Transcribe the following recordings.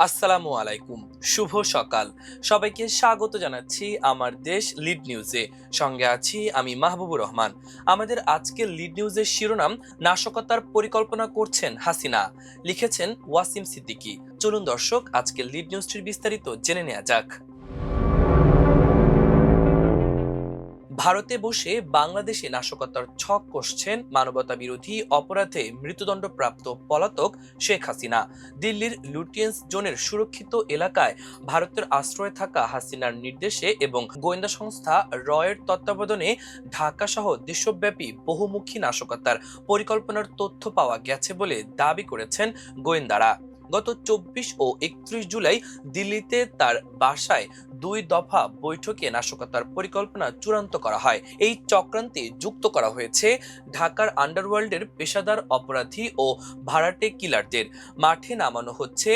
আসসালামু আলাইকুম। শুভ সকাল। সবাইকে স্বাগত জানাচ্ছি আমার দেশ লিড নিউজে। সঙ্গে আছি আমি মাহবুবুর রহমান। আমাদের আজকের লিড নিউজের শিরোনাম, নাশকতার পরিকল্পনা করছেন হাসিনা। লিখেছেন ওয়াসিম সিদ্দিকী। চলুন দর্শক, আজকের লিড নিউজটির বিস্তারিত জেনে নেওয়া যাক। ভারতে বসে বাংলাদেশে নাশকতার ছক কষছেন মানবতা বিরোধী অপরাধে মৃত্যুদণ্ডপ্রাপ্ত পলাতক শেখ হাসিনা। দিল্লির লুটিয়েন্স জোনের সুরক্ষিত এলাকায় ভারতের আশ্রয়ে থাকা হাসিনার নির্দেশে এবং গোয়েন্দা সংস্থা রয়ের তত্ত্বাবধানে ঢাকা সহ দেশব্যাপী বহুমুখী নাশকতার পরিকল্পনার তথ্য পাওয়া গেছে বলে দাবি করেছেন গোয়েন্দারা। গত ২৪ ও ৩১ জুলাই দিল্লিতে তার বাসায় ২ দফা বৈঠকে নাশকতার পরিকল্পনা চূড়ান্ত করা হয়। এই চক্রান্তে যুক্ত করা হয়েছে ঢাকার আন্ডারওয়ার্ল্ডের পেশাদার অপরাধী ও ভাড়াটে কিলারদের। মাঠে নামানো হচ্ছে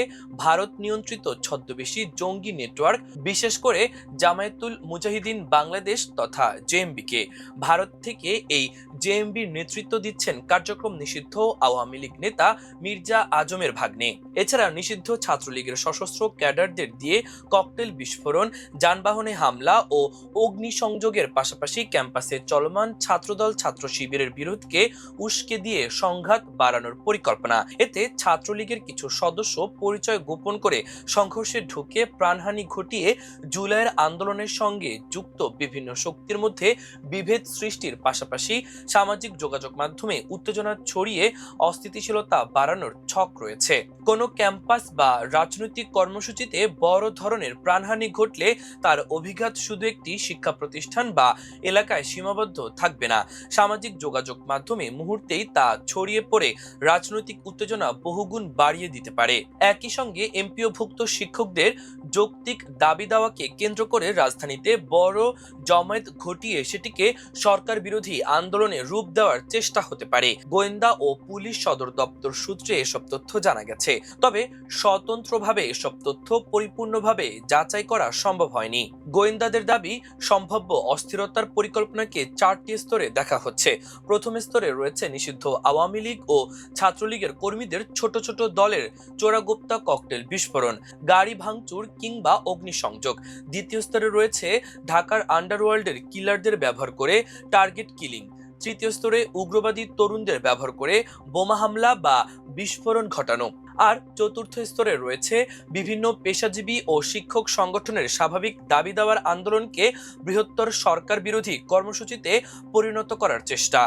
ভারত নিয়ন্ত্রিত ছদ্মবেশী জঙ্গি নেটওয়ার্ক, বিশেষ করে জামায়াতুল মুজাহিদিন বাংলাদেশ তথা জেএমবিকে। ভারত থেকে এই জেএমবির নেতৃত্ব দিচ্ছেন কার্যক্রম নিষিদ্ধ আওয়ামী লীগ নেতা মির্জা আজমের ভাগ্নে। এছাড়া নিষিদ্ধ ছাত্রলীগের সশস্ত্র ক্যাডারদের দিয়ে ককটেল বিস্ফোরণ, যানবাহনে হামলা ও অগ্নিসংযোগের পাশাপাশি ক্যাম্পাসে চলমান ছাত্রদল ছাত্র শিবিরের বিরোধকে উস্কে দিয়ে সংঘাত বাড়ানোর পরিকল্পনা। এতে ছাত্রলীগের কিছু সদস্য পরিচয় গোপন করে সংঘর্ষে ঢুকে প্রাণহানি ঘটিয়ে জুলাইয়ের আন্দোলনের সঙ্গে যুক্ত বিভিন্ন শক্তির মধ্যে বিভেদ সৃষ্টির পাশাপাশি সামাজিক যোগাযোগ মাধ্যমে উত্তেজনা ছড়িয়ে অস্থিতিশীলতা বাড়ানোর ছক রয়েছে। কোনো ক্যাম্পাস বা রাজনৈতিক কর্মসূচিতে বড় ধরনের প্রাণহানি ঘটলে তার অভিঘাত শুধু একটি শিক্ষা প্রতিষ্ঠান বা এলাকায় সীমাবদ্ধ থাকবে না। সামাজিক যোগাযোগ মাধ্যমে মুহূর্তেই তা ছড়িয়ে পড়ে রাজনৈতিক উত্তেজনা বহুগুণ বাড়িয়ে দিতে পারে। একই সঙ্গে এমপিওভুক্ত শিক্ষকদের যৌক্তিক দাবি দাওয়াকে কেন্দ্র করে রাজধানীতে বড় জমায়েত ঘটিয়ে সেটিকে সরকার বিরোধী আন্দোলনে রূপ দেওয়ার চেষ্টা হতে পারে। গোয়েন্দা ও পুলিশ সদর দপ্তর সূত্রে এসব তথ্য জানা গেছে। তবে স্বতন্ত্রভাবে এসব তথ্য পরিপূর্ণভাবে যাচাই করা সম্ভব হয়নি। গোয়েন্দাদের দাবি, সম্ভাব্য অস্থিরতার পরিকল্পনাকে ৪টি স্তরে দেখা হচ্ছে। প্রথম স্তরে রয়েছে নিষিদ্ধ আওয়ামী লীগ ও ছাত্রলীগের কর্মীদের ছোট ছোট দলের চোরাগোপ্তা ককটেল বিস্ফোরণ, গাড়ি ভাঙচুর কিংবা অগ্নিসংযোগ। দ্বিতীয় স্তরে রয়েছে ঢাকার আন্ডারওয়ার্ল্ডের কিলারদের ব্যবহার করে টার্গেট কিলিং। তৃতীয় স্তরে উগ্রবাদী তরুণদের ব্যবহার করে বোমা হামলা বা বিস্ফোরণ ঘটানো। আর চতুর্থ স্তরে রয়েছে বিভিন্ন পেশাজীবী ও শিক্ষক সংগঠনের স্বাভাবিক দাবি দেওয়ার আন্দোলনকে বৃহত্তর সরকার বিরোধী কর্মসূচিতে পরিণত করার চেষ্টা।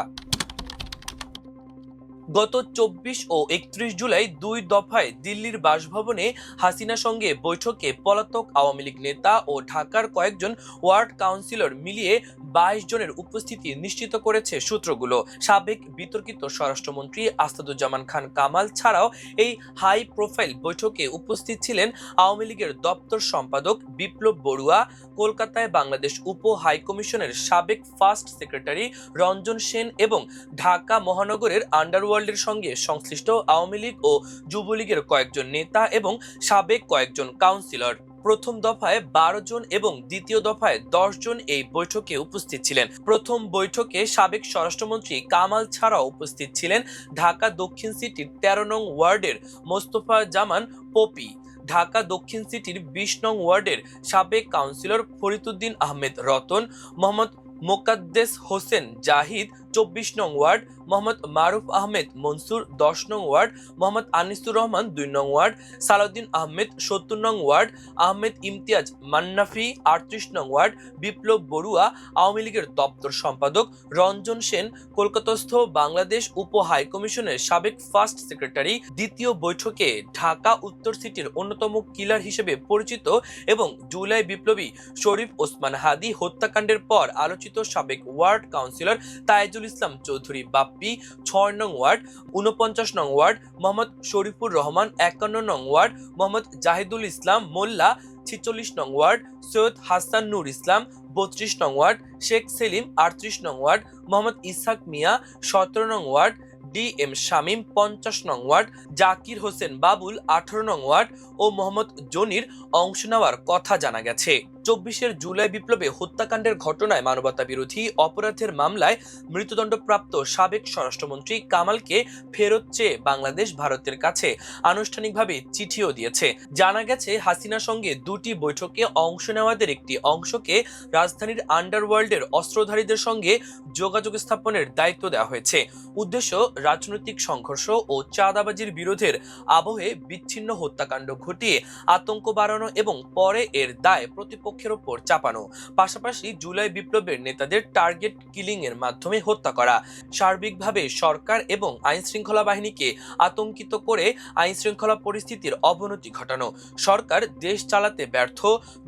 গত ২৪ ও ৩১ জুলাই ২ দফায় দিল্লির বাসভবনে হাসিনার সঙ্গে বৈঠকে পলাতক আওয়ামী লীগ নেতা ও ঢাকার কয়েকজন ওয়ার্ড কাউন্সিলর মিলিয়ে ২২ জনের উপস্থিতি নিশ্চিত করেছে সূত্রগুলো। সাবেক বিতর্কিত স্বরাষ্ট্রমন্ত্রী আসাদুজ্জামান খান কামাল ছাড়াও এই হাই প্রোফাইল বৈঠকে উপস্থিত ছিলেন আওয়ামী লীগের দপ্তর সম্পাদক বিপ্লব বড়ুয়া, কলকাতায় বাংলাদেশ উপ হাইকমিশনের সাবেক ফার্স্ট সেক্রেটারি রঞ্জন সেন এবং ঢাকা মহানগরের আন্ডারওয়ার্ল্ডের সঙ্গে সংশ্লিষ্ট আওয়ামী লীগ ও যুবলীগের কয়েকজন নেতা এবং সাবেক কয়েকজন কাউন্সিলর। প্রথম দফায় ১২ জন এবং দ্বিতীয় দফায় ১০ জন এই বৈঠকে উপস্থিত ছিলেন। প্রথম বৈঠকে সাবেক স্বরাষ্ট্রমন্ত্রী কামাল ছাড়াও উপস্থিত ছিলেন ঢাকা দক্ষিণ সিটির ১৩ নং ওয়ার্ডের মোস্তফা জামান পপি, ঢাকা দক্ষিণ সিটির ২০ নং ওয়ার্ডের সাবেক কাউন্সিলর ফরিদউদ্দিন আহমেদ রতন, মোহাম্মদ মোকাদ্দেস হোসেন জাহিদ ২৪ নং ওয়ার্ড, মোহাম্মদ মারুফ আহমেদ মনসুর ১০ নং ওয়ার্ড, মোহাম্মদ আনিসুর রহমান ২ নং ওয়ার্ড, সালাউদ্দিন আহমেদ ৭০ নং ওয়ার্ড, আহমেদ ইমতিয়াজ মান্নাফি ৩৮ নং ওয়ার্ড, বিপ্লব বড়ুয়া আওয়ামী লীগের দপ্তর সম্পাদক, রঞ্জন সেন কলকাতাস্থ বাংলাদেশ উপ হাইকমিশনের সাবেক ফার্স্ট সেক্রেটারি। দ্বিতীয় বৈঠকে ঢাকা উত্তর সিটির অন্যতম কিলার হিসেবে পরিচিত এবং জুলাই বিপ্লবী শরীফ ওসমান হাদি হত্যাকাণ্ডের পর আলোচিত সাবেক ওয়ার্ড কাউন্সিলর তাইজুল ইসলাম চৌধুরী বাপ্পি ৬ নং ওয়ার্ড, ৪৯ নং ওয়ার্ড, মোহাম্মদ শরীফুর রহমান ৫১ নং ওয়ার্ড, মোহাম্মদ জাহিদুল ইসলাম মোল্লা ৪৬ নং ওয়ার্ড, সৈয়দ হাসান নূর ইসলাম ৩২ নং ওয়ার্ড, শেখ সেলিম ৩৮ নং ওয়ার্ড, মোহাম্মদ ইসহাক মিয়া ১৭ নং ওয়ার্ড, ডি এম শামীম ৫০ নং ওয়ার্ড, জাকির হোসেন বাবুল ১৮ নং ওয়ার্ড, ও মোহাম্মদ জনির অংশ নেওয়ার কথা জানা গেছে। 24 জুলাই বিপ্লবে হত্যাকাণ্ডের ঘটনায় মানবতা বিরোধী অপরাধের মামলায় মৃত্যুদণ্ডপ্রাপ্ত সাবেক স্বরাষ্ট্রমন্ত্রী কামালকে ফেরত চেয়ে বাংলাদেশ ভারতের কাছে আনুষ্ঠানিকভাবে চিঠিও দিয়েছে। জানা গেছে, হাসিনার সঙ্গে দুটি বৈঠকে অংশ নেওয়াদের একটি অংশকে রাজধানীর আন্ডারওয়ার্ল্ডের অস্ত্রধারীদের সঙ্গে যোগাযোগ স্থাপনের দায়িত্ব দেওয়া হয়েছে। উদ্দেশ্য রাজনৈতিক সংঘর্ষ ও চাঁদাবাজির বিরোধের আবহে বিচ্ছিন্ন হত্যাকাণ্ড ঘটিয়ে আতঙ্ক বাড়ানো এবং পরে এর দায় প্রতিপক্ষের ওপর চাপানো, পাশাপাশি জুলাই বিপ্লবের নেতাদের টার্গেট কিলিং এর মাধ্যমে হত্যা করা, সার্বিকভাবে সরকার এবং আইন শৃঙ্খলা বাহিনীকে আতঙ্কিত করে আইন শৃঙ্খলা পরিস্থিতির অবনতি ঘটানো। সরকার দেশ চালাতে ব্যর্থ,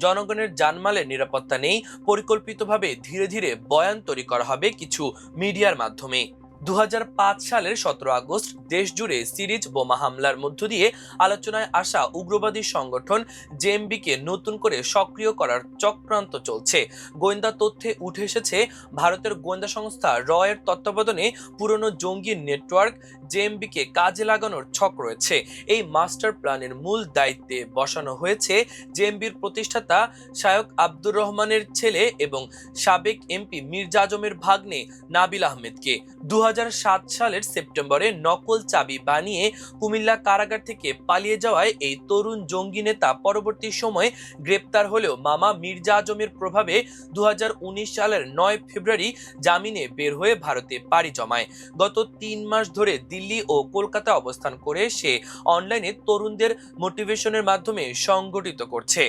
জনগণের জানমালের নিরাপত্তা নেই, পরিকল্পিতভাবে ধীরে ধীরে বয়ান তৈরি করা হবে কিছু মিডিয়ার মাধ্যমে। 2005 সালের 17 আগস্ট দেশ জুড়ে সিরিজ বোমা হামলার মধ্য দিয়ে আলোচনায় আসা উগ্রবাদী সংগঠন জেএমবিকে নতুন করে সক্রিয় করার চক্রান্ত চলছে। গোয়েন্দা তথ্যে উঠে এসেছে, ভারতের গোয়েন্দা সংস্থা র এর তত্ত্বাবধানে পুরনো জঙ্গি নেটওয়ার্ক জেএমবিকে কাজে লাগানোর ছক রয়েছে। এই মাস্টার প্ল্যানের মূল দায়িত্বে বসানো হয়েছে জেএমবির প্রতিষ্ঠাতা শায়খ আব্দুর রহমানের ছেলে এবং সাবেক এমপি মির্জা আজমের ভাগ্নে নাবিল আহমেদকে। 2007 সালের সেপ্টেম্বরে নকল চাবি বানিয়ে কুমিল্লা কারাগার থেকে পালিয়ে যাওয়ায় এই তরুণ জঙ্গি নেতা পরবর্তী সময়ে গ্রেপ্তার হলেও মামা মির্জা আজমের প্রভাবে 2019 সালের 9 ফেব্রুয়ারি জামিনে বের হয়ে ভারতে পাড়ি জমায়। গত 3 মাস ধরে দিল্লি ও কলকাতা অবস্থান করে সে অনলাইনে তরুণদের মোটিভেশনের মাধ্যমে সংগঠিত করছে।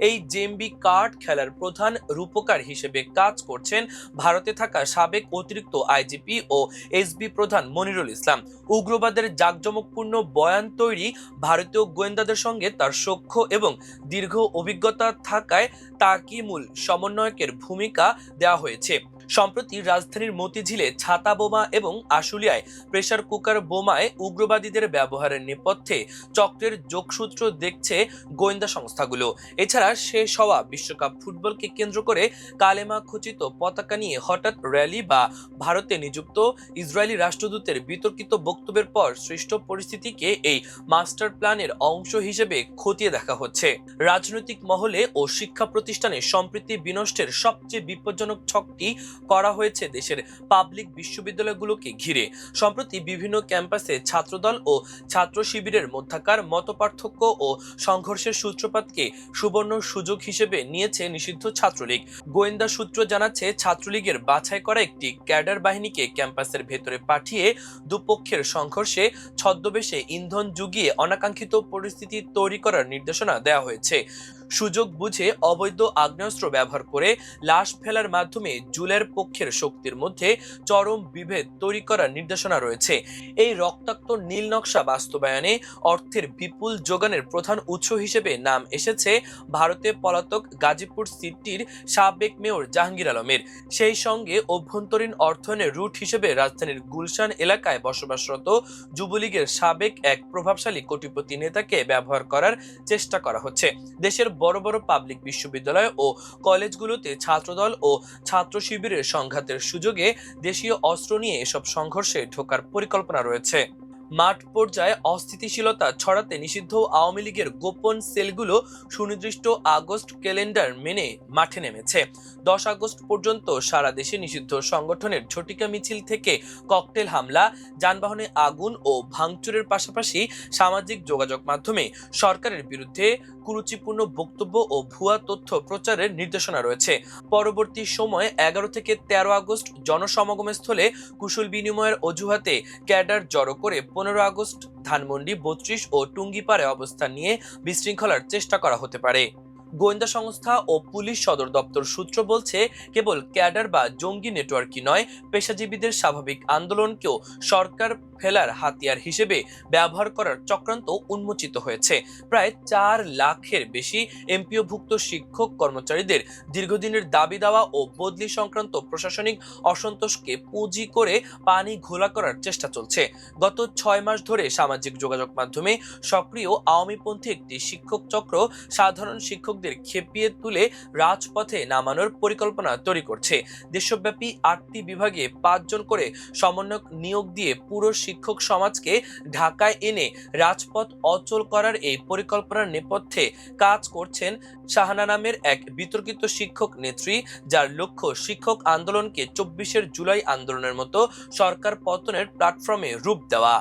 এই জেএমবি কার্ড খেলার প্রধান রূপকার হিসেবে কাজ করছেন ভারতে থাকা সাবেক অতিরিক্ত আইজিপি ও এসবি প্রধান মনিরুল ইসলাম। উগ্রবাদের জাঁকজমকপূর্ণ বয়ান তৈরি, ভারতীয় গোয়েন্দাদের সঙ্গে তার সখ্য এবং দীর্ঘ অভিজ্ঞতা থাকায় তাকে মূল সমন্বয়কের ভূমিকা দেওয়া হয়েছে। সম্প্রতি রাজধানীর মতিঝিলে ছাতা বোমা এবং আশুলিয়ায় প্রেসার কুকার বোমায় উগ্রবাদীদের ব্যবহারের নেপথ্যে চক্রের যোগসূত্র দেখছে গোয়েন্দা সংস্থাগুলো। এছাড়া শেষ হওয়া বিশ্বকাপ ফুটবলকে কেন্দ্র করে কালেমা খচিত পতাকা নিয়ে হঠাৎ র্যালি বা ভারতে নিযুক্ত ইসরায়েলি রাষ্ট্রদূতের বিতর্কিত বক্তব্যের পর সৃষ্ট পরিস্থিতিকে এই মাস্টার প্ল্যানের অংশ হিসেবে খতিয়ে দেখা হচ্ছে। রাজনৈতিক মহলে ও শিক্ষা প্রতিষ্ঠানে সম্প্রীতি বিনষ্টের সবচেয়ে বিপজ্জনক ছকটি করা হয়েছে দেশের পাবলিক বিশ্ববিদ্যালয়গুলোকে ঘিরে। সম্প্রতি বিভিন্ন ক্যাম্পাসে ছাত্রদল ও ছাত্র শিবিরের মধ্যকার মতপার্থক্য ও সংঘর্ষের সূত্রপাতকে সুবর্ণ সুযোগ হিসেবে নিয়েছে নিষিদ্ধ ছাত্রলীগ। গোয়েন্দা সূত্র জানাচ্ছে, ছাত্রলীগের বাছাই করা একটি ক্যাডার বাহিনীকে ক্যাম্পাসের ভেতরে পাঠিয়ে দুপক্ষের সংঘর্ষে ছদ্মবেশে ইন্ধন জুগিয়ে অনাকাঙ্ক্ষিত পরিস্থিতি তৈরি করার নির্দেশনা দেওয়া হয়েছে। সুযোগ বুঝে অবৈধ আগ্নেয়াস্ত্র ব্যবহার করে লাশ ফেলার মাধ্যমে জুলের পক্ষের শক্তির মধ্যে চরম বিভেদ তৈরি করার নির্দেশনা রয়েছে। এই রক্তাক্ত নীল নকশা বাস্তবায়নে অর্থের বিপুল যোগানের প্রধান উৎস হিসেবে নাম এসেছে ভারতে পলাতক গাজীপুর সিটির সাবেক মেয়র জাহাঙ্গীর আলমের। সেই সঙ্গে অভ্যন্তরীণ অর্থায়নের রুট হিসেবে রাজধানীর গুলশান এলাকায় বসবাসরত যুবলীগের সাবেক এক প্রভাবশালী কোটিপতি নেতাকে ব্যবহার করার চেষ্টা করা হচ্ছে। দেশের বড় বড় পাবলিক বিশ্ববিদ্যালয় ও কলেজগুলোতে ছাত্রদল ও ছাত্র শিবিরের সংঘাতের সুযোগে দেশীয় অস্ত্র নিয়ে এসব সংঘর্ষে ঢোকার পরিকল্পনা রয়েছে। মাঠ পর্যায়ে অস্থিতিশীলতা ছড়াতে নিষিদ্ধ আওয়ামী লীগের গোপন সেলগুলো সুনির্দিষ্ট আগস্ট ক্যালেন্ডার মেনে মাঠে নেমেছে। 10 আগস্ট পর্যন্ত সারা দেশে নিষিদ্ধ সংগঠনের ঝটিকা মিছিল থেকে ককটেল হামলা, যানবাহনে আগুন ও ভাঙচুরের পাশাপাশি সামাজিক যোগাযোগ মাধ্যমে সরকারের বিরুদ্ধে কুরুচিপূর্ণ বক্তব্য ও ভুয়া তথ্য প্রচারের নির্দেশনা রয়েছে। পরবর্তী সময়ে 11 থেকে 13 আগস্ট জনসমাগমের স্থলে কুশল বিনিময়ের অজুহাতে ক্যাডার জড়ো করে 15 আগস্ট ধানমন্ডি, 32 ও টুঙ্গিপাড়ে অবস্থান নিয়ে বিশৃঙ্খলার চেষ্টা করা হতে পারে। গোয়েন্দা সংস্থা ও পুলিশ সদর দপ্তর সূত্র বলছে, কেবল ক্যাডার বা জঙ্গি নেটওয়ার্কই নয়, পেশাজীবীদের স্বাভাবিক আন্দোলনকেও সরকার ফেলার হাতিয়ার হিসেবে ব্যবহার করার চক্রান্ত উন্মোচিত হয়েছে। প্রায় 4 লাখের বেশি এমপিওভুক্ত শিক্ষক কর্মচারীদের দীর্ঘদিনের দাবি দেওয়া ও বদলি সংক্রান্ত প্রশাসনিক অসন্তোষকে পুঁজি করে পানি ঘোলা করার চেষ্টা চলছে। গত 6 মাস ধরে সামাজিক যোগাযোগ মাধ্যমে সক্রিয় আওয়ামীপন্থী একটি শিক্ষক চক্র সাধারণ শিক্ষকদের শিক্ষকদের খেপিয়ে তুলে রাজপথে নামানোর পরিকল্পনা তৈরি করছে। দেশব্যাপী 8টি বিভাগে 5 জন করে সমন্বয়ক নিয়োগ দিয়ে পুরো শিক্ষক সমাজকে ঢাকায় এনে রাজপথ অচল করার এই পরিকল্পনার নেপথ্যে কাজ করছেন শাহানা নামের এক বিতর্কিত শিক্ষক নেত্রী, যার লক্ষ্য শিক্ষক আন্দোলনকে 24 জুলাই আন্দোলনের মতো সরকার পতনের প্ল্যাটফর্মে রূপ দেওয়া।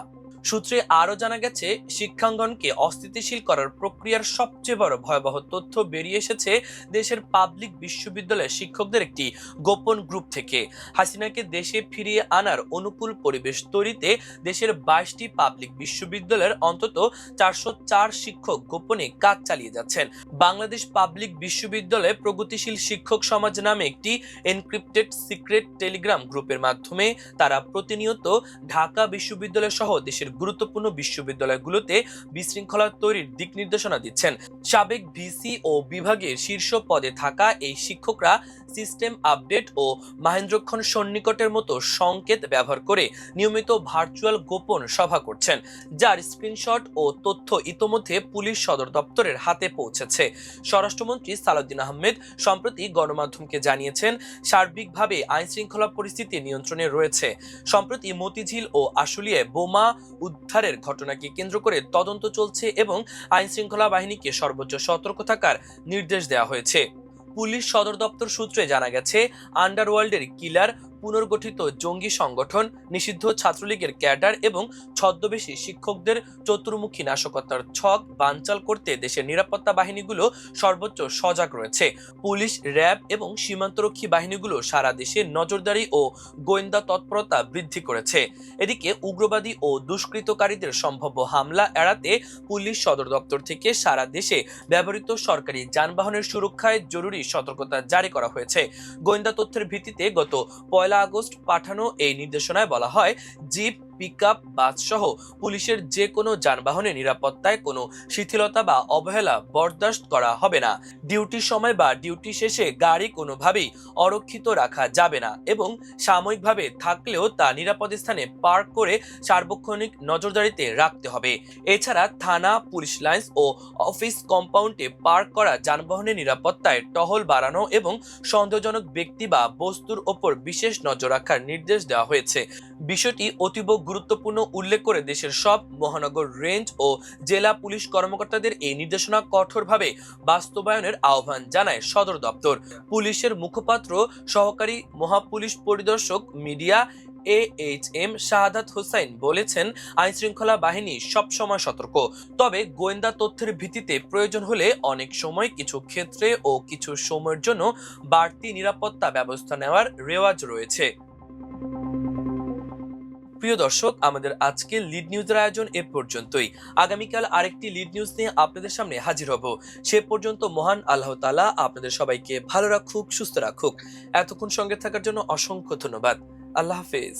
সূত্রে আরও জানা গেছে, শিক্ষাঙ্গনকে অস্থিতিশীল করার প্রক্রিয়ার সবচেয়ে বড় ভয়াবহ তথ্য বেরিয়ে এসেছে দেশের পাবলিক বিশ্ববিদ্যালয়ের শিক্ষকদের একটি গোপন গ্রুপ থেকে। হাসিনাকে দেশে ফিরিয়ে আনার অনুকূল পরিবেশ তৈরিতে দেশের 22টি পাবলিক বিশ্ববিদ্যালয়ের অন্তত 404 শিক্ষক গোপনে কাজ চালিয়ে যাচ্ছেন। বাংলাদেশ পাবলিক বিশ্ববিদ্যালয়ে প্রগতিশীল শিক্ষক সমাজ নামে একটি এনক্রিপ্টেড সিক্রেট টেলিগ্রাম গ্রুপের মাধ্যমে তারা প্রতিনিয়ত ঢাকা বিশ্ববিদ্যালয় সহ দেশের গুরুত্বপূর্ণ বিশ্ববিদ্যালয়গুলোতে বিশৃঙ্খলা তৈরির দিক নির্দেশনা দিচ্ছেন। সাবেক ভিসি ও বিভাগের শীর্ষ পদে থাকা এই শিক্ষকরা সিস্টেম আপডেট ও মহেন্দ্রক্ষণ সন্নিকটের মতো সংকেত ব্যবহার করে নিয়মিত ভার্চুয়াল গোপন সভা করছেন, যার স্ক্রিনশট ও তথ্য ইতোমধ্যে পুলিশ সদর দপ্তরের হাতে পৌঁছেছে। স্বরাষ্ট্রমন্ত্রী সালাউদ্দিন আহমেদ সম্প্রতি গণমাধ্যমকে জানিয়েছেন, সার্বিকভাবে আইন শৃঙ্খলা পরিস্থিতি নিয়ন্ত্রণে রয়েছে। সম্প্রতি মতিঝিল ও আশুলিয়ায় বোমা উদ্ধারের ঘটনাকে কেন্দ্র করে তদন্ত চলছে এবং আইন শৃঙ্খলা বাহিনীকে সর্বোচ্চ সতর্ক থাকার নির্দেশ দেওয়া হয়েছে। পুলিশ সদর দপ্তর সূত্রে জানা গেছে, আন্ডারওয়ার্ল্ডের কিলার, পুনর্গঠিত জঙ্গি সংগঠন, নিষিদ্ধ ছাত্রলীগের ক্যাডার এবং ছদ্মবেশী শিক্ষকদের চতুর্মুখী নাশকতার ছক বানচাল করতে দেশের নিরাপত্তা বাহিনীগুলো সর্বোচ্চ সজাগ রয়েছে। পুলিশ, র্যাব এবং সীমান্তরক্ষী বাহিনীগুলো সারা দেশে নজরদারি ও গোয়েন্দা তৎপরতা বৃদ্ধি করেছে। এদিকে উগ্রবাদী ও দুষ্কৃতকারীদের সম্ভাব্য হামলা এড়াতে পুলিশ সদর দপ্তর থেকে সারা দেশে ব্যবহৃত সরকারি যানবাহনের সুরক্ষায় জরুরি সতর্কতা জারি করা হয়েছে। গোয়েন্দা তথ্যের ভিত্তিতে গত 1 আগস্ট পাঠানো এই নির্দেশনায় বলা হয়, জিপ, পিকআপ, বাস সহ পুলিশের যে কোনো যানবাহনের নিরাপত্তায় কোনো শিথিলতা বা অবহেলা বরদাস্ত করা হবে না। ডিউটির সময় বা ডিউটি শেষে গাড়ি কোনোভাবেই অরক্ষিত রাখা যাবে না এবং সাময়িকভাবে থাকলেও তা নিরাপদ স্থানে পার্ক করে সার্বক্ষণিক নজরদারিতে রাখতে হবে। এছাড়া থানা, পুলিশ লাইন্স ও অফিস কম্পাউন্ডে পার্ক করা যানবাহনের নিরাপত্তায় টহল বাড়ানো এবং সন্দেহজনক ব্যক্তি বা বস্তুর ওপর বিশেষ নজর রাখার নির্দেশ দেওয়া হয়েছে। বিষয়টি অতীব গুরুত্বপূর্ণ উল্লেখ করে দেশের সব মহানগর, রেঞ্জ ও জেলা পুলিশ কর্মকর্তাদের এই নির্দেশনা কঠোরভাবে বাস্তবায়নের আহ্বান জানায় সদর দপ্তর। পুলিশের মুখপাত্র সহকারী মহাপুলিশ পরিদর্শক মিডিয়া AHM শাহাদাত হোসাইন বলেছেন, আইন শৃঙ্খলা বাহিনী সবসময় সতর্ক, তবে গোয়েন্দা তথ্যের ভিত্তিতে প্রয়োজন হলে অনেক সময় কিছু ক্ষেত্রে ও কিছু সময়ের জন্য বাড়তি নিরাপত্তা ব্যবস্থা নেওয়ার রেওয়াজ রয়েছে। প্রিয় দর্শক, আমাদের আজকের লিড নিউজের আয়োজন এ পর্যন্তই। আগামীকাল আরেকটি লিড নিউজ নিয়ে আপনাদের সামনে হাজির হব। সে পর্যন্ত মহান আল্লাহ তাআলা আপনাদের সবাইকে ভালো রাখুক, সুস্থ রাখুক। এতক্ষণ সঙ্গে থাকার জন্য অসংখ্য ধন্যবাদ। আল্লাহ হাফেজ।